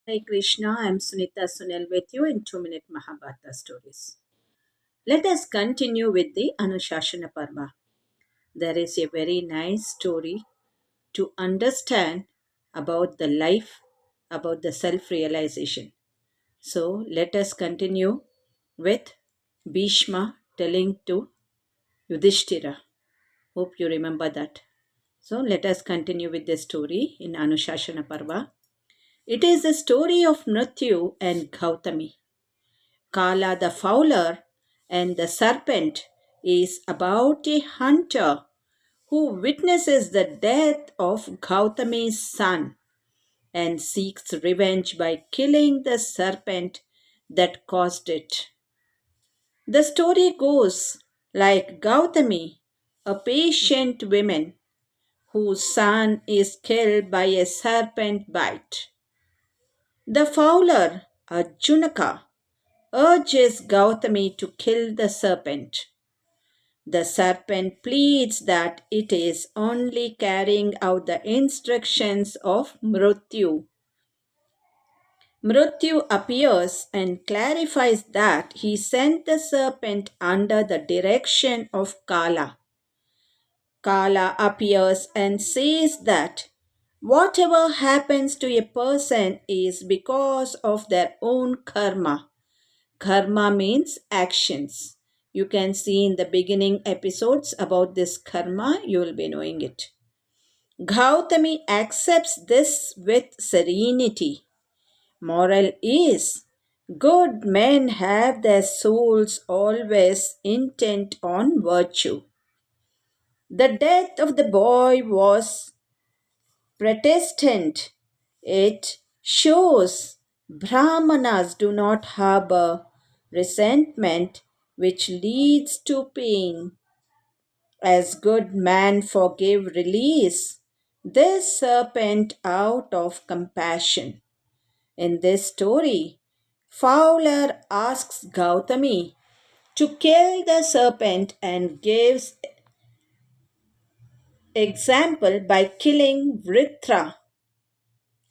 Hare Krishna, I am Sunita Sunil with you in 2 Minute Mahabharata stories. Let us continue with the Anushasana Parva. There is a very nice story to understand about the life, about the self realization. So let us continue with Bhishma telling to Yudhishthira. Hope you remember that. So let us continue with the story in Anushasana Parva. It is the story of Mrityu and Gautami. Kala the Fowler and the Serpent is about a hunter who witnesses the death of Gautami's son and seeks revenge by killing the serpent that caused it. The story goes like Gautami, a patient woman whose son is killed by a serpent bite. The fowler, Arjunaka, urges Gautami to kill the serpent. The serpent pleads that it is only carrying out the instructions of Mrityu. Mrityu appears and clarifies that he sent the serpent under the direction of Kala. Kala appears and says that whatever happens to a person is because of their own karma. Karma means actions. You can see in the beginning episodes about this karma, you will be knowing it. Gautami accepts this with serenity. Moral is good men have their souls always intent on virtue. The death of the boy was Protestant. It shows Brahmanas do not harbor resentment which leads to pain. As good man forgive release this serpent out of compassion. In this story, Fowler asks Gautami to kill the serpent and gives example by killing Vritra,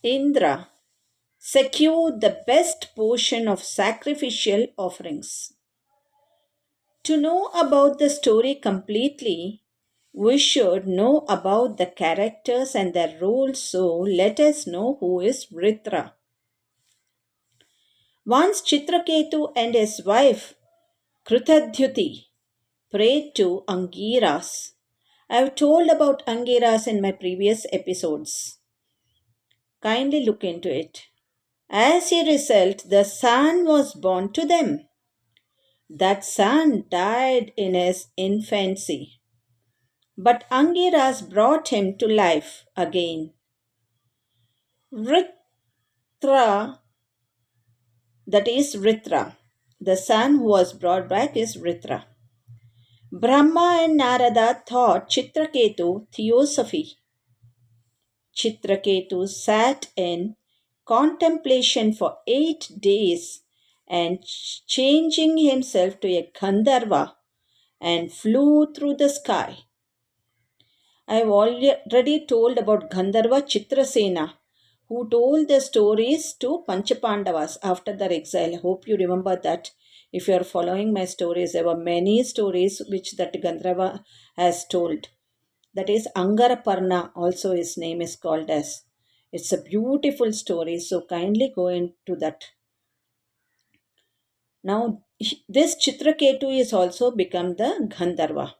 Indra, secure the best portion of sacrificial offerings. To know about the story completely, we should know about the characters and their roles, so let us know who is Vritra. Once Chitraketu and his wife Kritadhyuti prayed to Angiras. I have told about Angiras in my previous episodes. Kindly look into it. As a result, the son was born to them. That son died in his infancy. But Angiras brought him to life again. Vritra, that is Vritra. The son who was brought back is Vritra. Brahma and Narada taught Chitraketu theosophy. Chitraketu sat in contemplation for 8 days and changing himself to a Gandharva and flew through the sky. I have already told about Gandharva Chitrasena, who told the stories to Panchapandavas after their exile. Hope you remember that. If you are following my stories, there were many stories which that Gandharva has told. That is Angaraparna, also his name is called as. It's a beautiful story, so kindly go into that. Now, this Chitraketu is also become the Gandharva.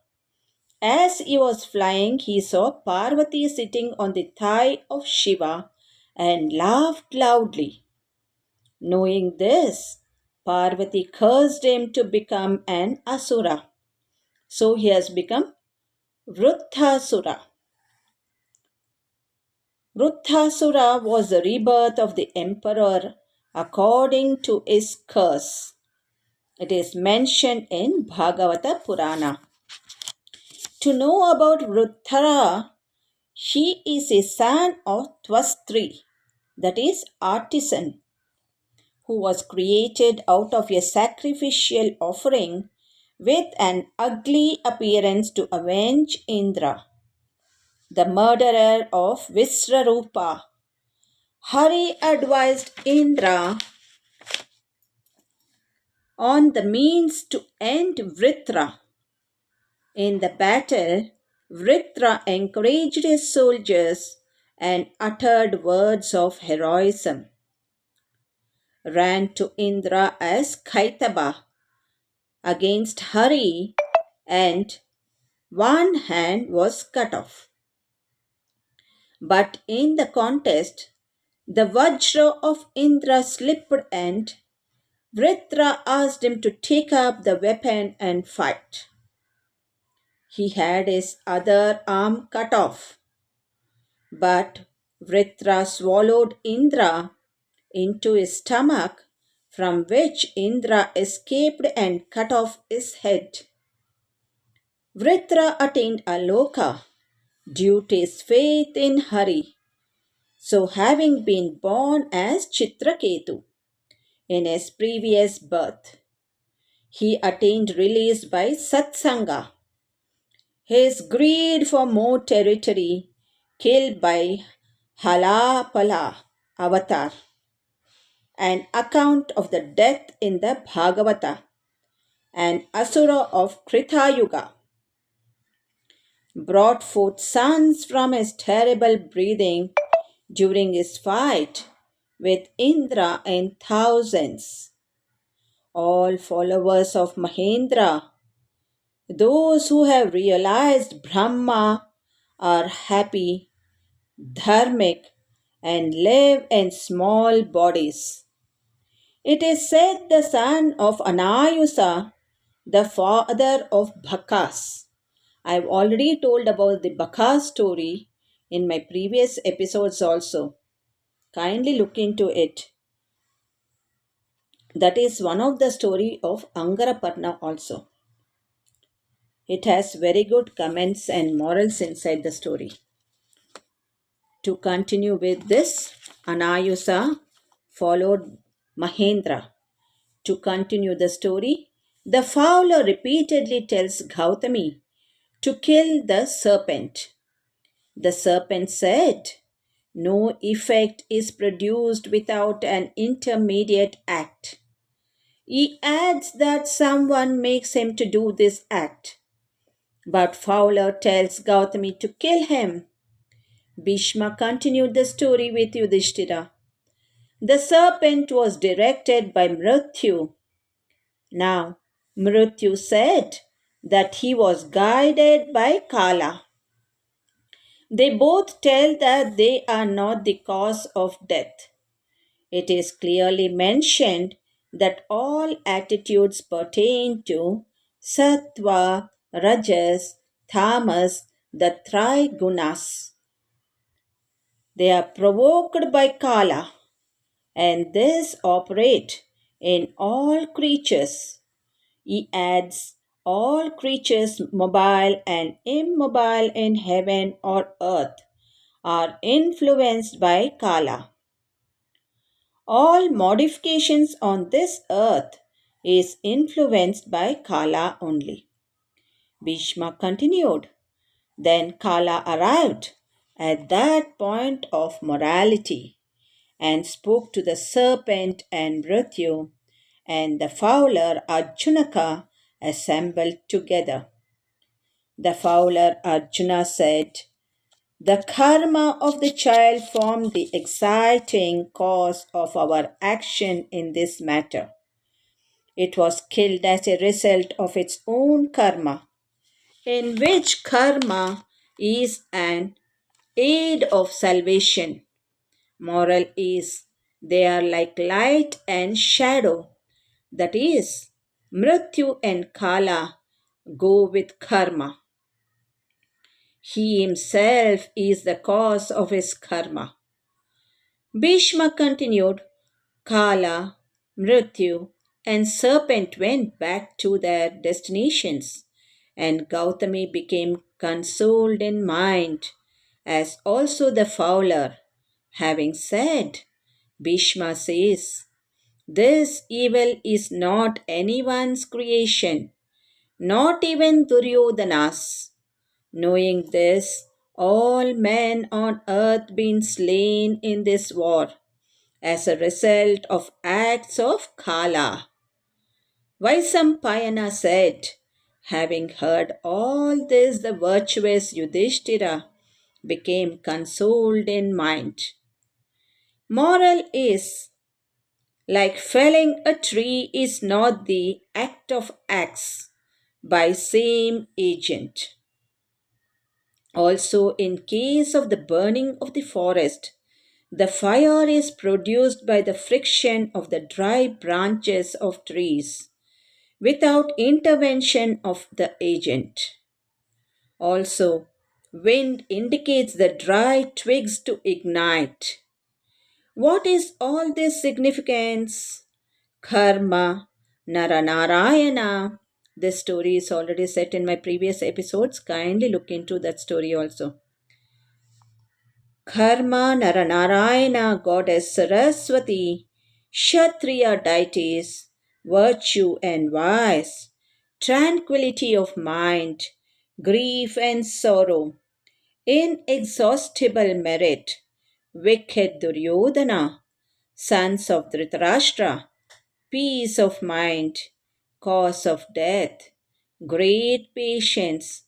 As he was flying, he saw Parvati sitting on the thigh of Shiva and laughed loudly. Knowing this, Parvati cursed him to become an Asura. So he has become Vruthasura. Vruthasura was the rebirth of the emperor according to his curse. It is mentioned in Bhagavata Purana. To know about Vruthara, he is a son of Twastri, that is, artisan, who was created out of a sacrificial offering with an ugly appearance to avenge Indra, the murderer of Visrarupa. Hari advised Indra on the means to end Vritra. In the battle, Vritra encouraged his soldiers and uttered words of heroism. Ran to Indra as Kaitaba against Hari, and one hand was cut off. But in the contest, the Vajra of Indra slipped, and Vritra asked him to take up the weapon and fight. He had his other arm cut off, but Vritra swallowed Indra into his stomach, from which Indra escaped and cut off his head. Vritra attained Aloka due to his faith in Hari. So, having been born as Chitraketu in his previous birth, he attained release by Satsanga. His greed for more territory killed by Halapala avatar, an account of the death in the Bhagavata, an Asura of Krita Yuga, brought forth sons from his terrible breathing during his fight with Indra in thousands. All followers of Mahendra, those who have realized Brahma, are happy, dharmic, and live in small bodies. It is said the son of Anayusa, the father of Bhakas. I've already told about the Bhakas story in my previous episodes also. Kindly look into it. That is one of the story of Angaraparna also. It has very good comments and morals inside the story. To continue with this, Anayusa followed Mahendra. To continue the story, the fowler repeatedly tells Gautami to kill the serpent. The serpent said, "No effect is produced without an intermediate act." He adds that someone makes him to do this act. But Fowler tells Gautami to kill him. Bhishma continued the story with Yudhishthira. The serpent was directed by Mrityu. Now, Mrityu said that he was guided by Kala. They both tell that they are not the cause of death. It is clearly mentioned that all attitudes pertain to sattva, rajas, tamas, the trigunas. They are provoked by Kala, and this operate in all creatures. He adds all creatures mobile and immobile in heaven or earth are influenced by Kala. All modifications on this earth is influenced by Kala only. Bhishma continued. Then Kala arrived at that point of morality and spoke to the serpent and Mrityu, and the fowler Arjunaka assembled together. The fowler Arjuna said, "The karma of the child formed the exciting cause of our action in this matter. It was killed as a result of its own karma, in which karma is an aid of salvation. Moral is they are like light and shadow, that is, Mrityu and Kala go with karma. He himself is the cause of his karma." Bhishma continued. Kala, Mrityu, and serpent went back to their destinations, and Gautami became consoled in mind, as also the fowler. Having said, Bhishma says, "This evil is not anyone's creation, not even Duryodhana's." Knowing this, all men on earth been slain in this war as a result of acts of Kala. Vaisampayana said, having heard all this, the virtuous Yudhishthira became consoled in mind. Moral is, like felling a tree is not the act of acts by same agent. Also, in case of the burning of the forest, the fire is produced by the friction of the dry branches of trees without intervention of the agent. Also, wind indicates the dry twigs to ignite. What is all this significance? Karma, Naranarayana. This story is already set in my previous episodes. Kindly look into that story also. Karma, Naranarayana, goddess Saraswati, Kshatriya deities, virtue and vice, tranquility of mind, grief and sorrow, inexhaustible merit, wicked Duryodhana, sons of Dhritarashtra, peace of mind, cause of death, great patience,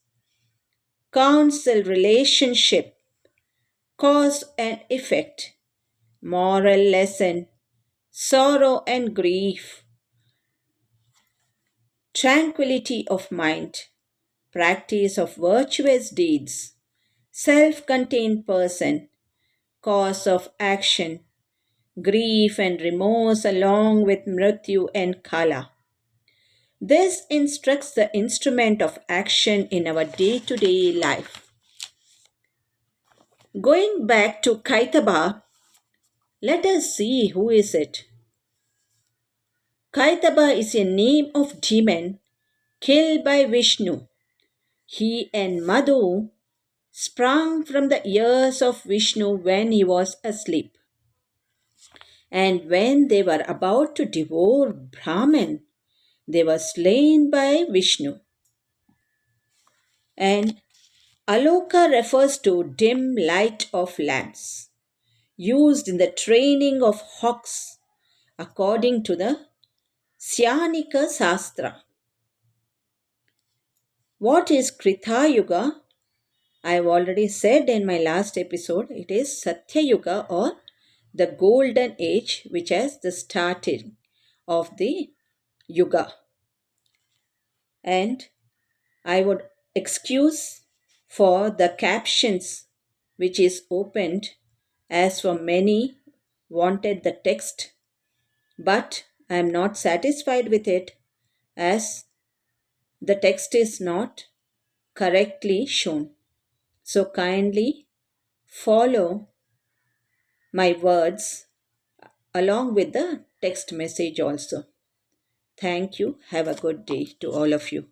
counsel relationship, cause and effect, moral lesson, sorrow and grief, tranquility of mind, practice of virtuous deeds, self contained person, cause of action, grief and remorse along with mrityu and kala. This instructs the instrument of action in our day to day life. Going back to Kaitaba, let us see who is it. Kaitaba is a name of demon killed by Vishnu. He and Madhu sprang from the ears of Vishnu when he was asleep. And when they were about to devour Brahman, they were slain by Vishnu. And Aloka refers to dim light of lamps used in the training of hawks according to the Syanika Sastra. What is Krita Yuga? I have already said in my last episode, it is Satya Yuga or the golden age, which has the starting of the Yuga. And I would excuse for the captions which is opened, as for many wanted the text, but I am not satisfied with it as the text is not correctly shown. So kindly follow my words along with the text message also. Thank you. Have a good day to all of you.